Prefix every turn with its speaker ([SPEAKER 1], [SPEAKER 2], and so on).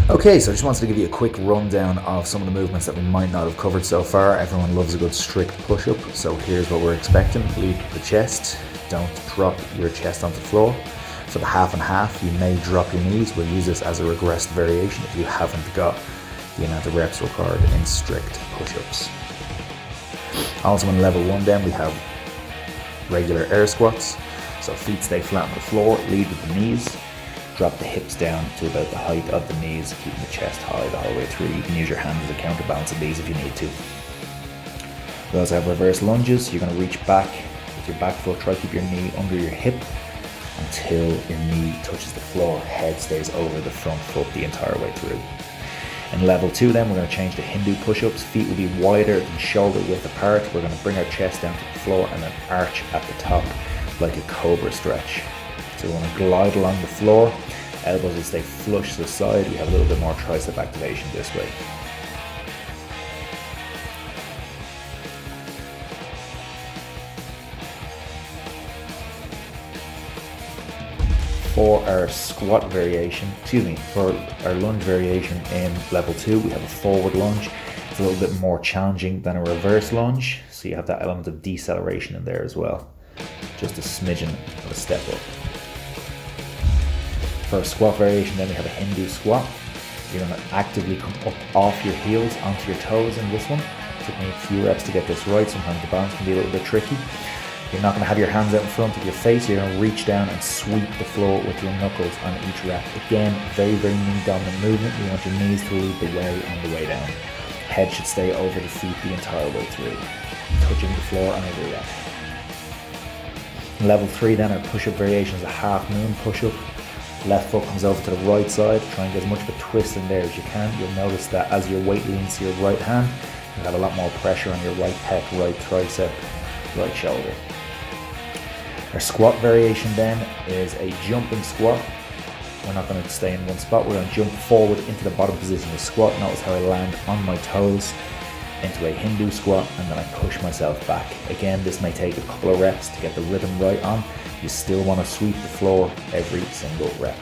[SPEAKER 1] Okay, so I just wanted to give you a quick rundown of some of the movements that we might not have covered so far. Everyone loves a good strict push-up, so here's what we're expecting. Lead the chest, don't drop your chest onto the floor. For the half and half, you may drop your knees. We'll use this as a regressed variation if you haven't got the amount of reps required in strict push-ups. Also in level 1 then, we have regular air squats. So feet stay flat on the floor, lead with the knees. Drop the hips down to about the height of the knees, keeping the chest high the whole way through. You can use your hands as a counterbalance of these if you need to. We also have reverse lunges. You're going to reach back with your back foot. Try to keep your knee under your hip until your knee touches the floor. Head stays over the front foot the entire way through. In level 2 then, we're going to change to Hindu push-ups. Feet will be wider than shoulder width apart. We're going to bring our chest down to the floor and then arch at the top like a cobra stretch. So we want to glide along the floor, elbows will stay flush to the side. We have a little bit more tricep activation this way. For our squat variation, for our lunge variation in level 2, we have a forward lunge. It's a little bit more challenging than a reverse lunge, so you have that element of deceleration in there as well. Just a smidgen of a step up. For a squat variation then we have a Hindu squat. You're going to actively come up off your heels onto your toes in this one. It took me a few reps to get this right. Sometimes the balance can be a little bit tricky. You're not going to have your hands out in front of your face. You're going to reach down and sweep the floor with your knuckles on each rep. Again, very, very knee dominant movement. You want your knees to lead the way on the way down. Head should stay over the feet the entire way through, touching the floor on every rep. Level 3 then, our push-up variation is a half moon push-up. Left foot comes over to the right side. Try and get as much of a twist in there as you can. You'll notice that as your weight leans to your right hand, you'll have a lot more pressure on your right pec, right tricep, right shoulder. Our squat variation then is a jumping squat. We're not going to stay in one spot. We're going to jump forward into the bottom position of squat. Notice how I land on my toes into a Hindu squat, and then I push myself back. Again, this may take a couple of reps to get the rhythm right on. You still want to sweep the floor every single rep.